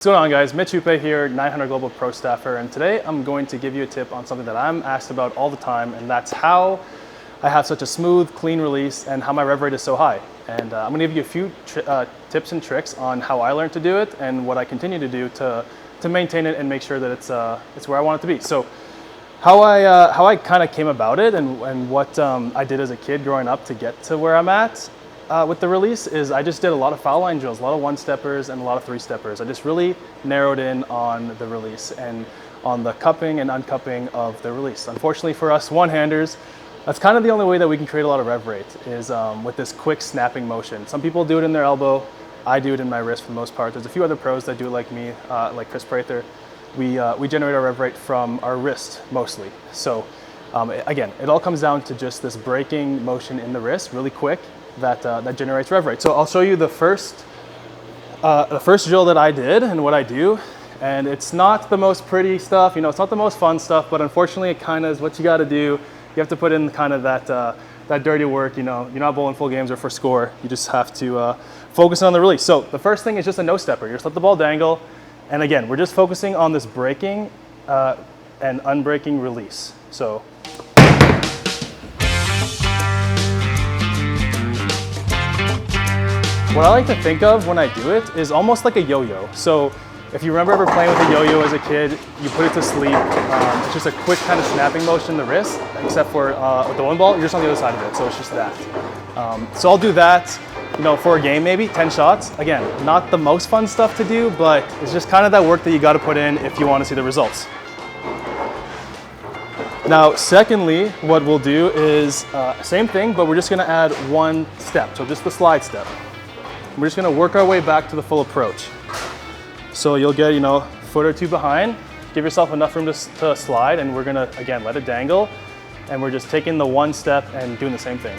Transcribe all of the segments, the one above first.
What's going on, guys? Mitch Hupe here, 900 Global Pro Staffer, and today I'm going to give you a tip on something that I'm asked about all the time, and that's how I have such a smooth, clean release and how my rev rate is so high. And I'm going to give you a few tips and tricks on how I learned to do it and what I continue to do to maintain it and make sure that it's where I want it to be. So how I kind of came about it and what I did as a kid growing up to get to where I'm at with the release is I just did a lot of foul line drills, a lot of one-steppers and a lot of three-steppers. I just really narrowed in on the release and on the cupping and uncupping of the release. Unfortunately for us one-handers, that's kind of the only way that we can create a lot of rev rate is with this quick snapping motion. Some people do it in their elbow. I do it in my wrist for the most part. There's a few other pros that do it like me, like Chris Prather. We generate our rev rate from our wrist mostly. So again, it all comes down to just this braking motion in the wrist, really quick, that generates rev rate. So I'll show you the first drill that I did and what I do. And it's not the most pretty stuff, it's not the most fun stuff, but unfortunately it kind of is what you got to do. You have to put in kind of that dirty work. You're not bowling full games or for score. You just have to focus on the release. So the first thing is just a no stepper. You just let the ball dangle. And again, we're just focusing on this braking and unbreaking release. So what I like to think of when I do it is almost like a yo-yo. So if you remember ever playing with a yo-yo as a kid, you put it to sleep. It's just a quick kind of snapping motion in the wrist, except for with the one ball, you're just on the other side of it. So it's just that. So I'll do that, for a game maybe, 10 shots. Again, not the most fun stuff to do, but it's just kind of that work that you got to put in if you want to see the results. Now, secondly, what we'll do is same thing, but we're just going to add one step. So just the slide step. We're just going to work our way back to the full approach. So you'll get, a foot or two behind, give yourself enough room to slide, and we're going to, again, let it dangle. And we're just taking the one step and doing the same thing.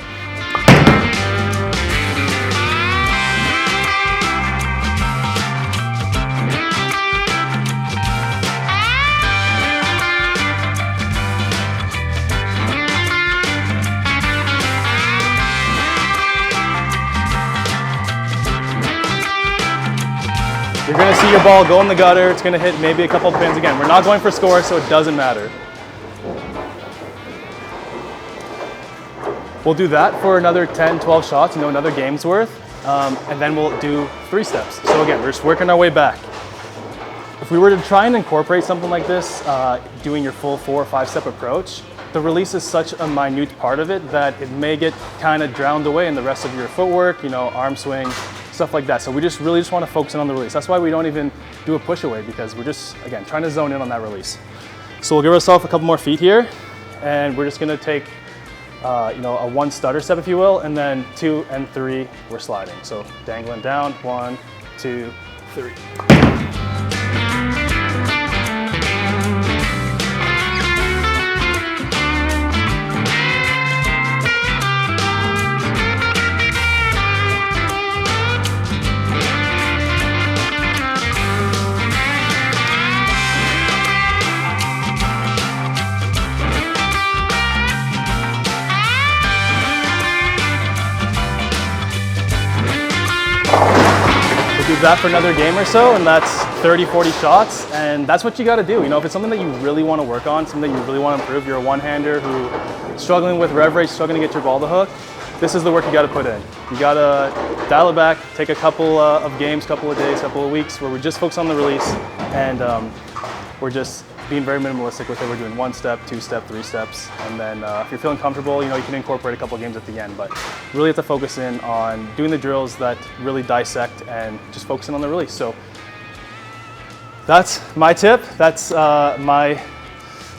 You're going to see your ball go in the gutter. It's going to hit maybe a couple pins. Again, we're not going for score, so it doesn't matter. We'll do that for another 10, 12 shots, another game's worth. And then we'll do three steps. So again, we're just working our way back. If we were to try and incorporate something like this, doing your full 4 or 5 step approach, the release is such a minute part of it that it may get kind of drowned away in the rest of your footwork, arm swing, stuff like that. So we really just want to focus in on the release. That's why we don't even do a push away, because we're just, again, trying to zone in on that release. So we'll give ourselves a couple more feet here, and we're just going to take, a one stutter step, if you will, and then 2 and 3, we're sliding. So dangling down, 1, 2, 3. Do that for another game or so, and that's 30, 40 shots, and that's what you got to do. If it's something that you really want to work on, something that you really want to improve, you're a one-hander who's struggling with rev rate, struggling to get your ball to hook, this is the work you got to put in. You got to dial it back, take a couple of games, couple of days, couple of weeks where we just focus on the release, and we're just being very minimalistic with it. We're doing 1 step, 2 step, 3 steps, and then if you're feeling comfortable, you can incorporate a couple of games at the end, but really have to focus in on doing the drills that really dissect and just focusing on the release. So that's my tip. That's my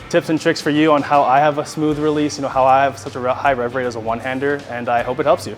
tips and tricks for you on how I have a smooth release, how I have such a high rev rate as a one-hander, and I hope it helps you.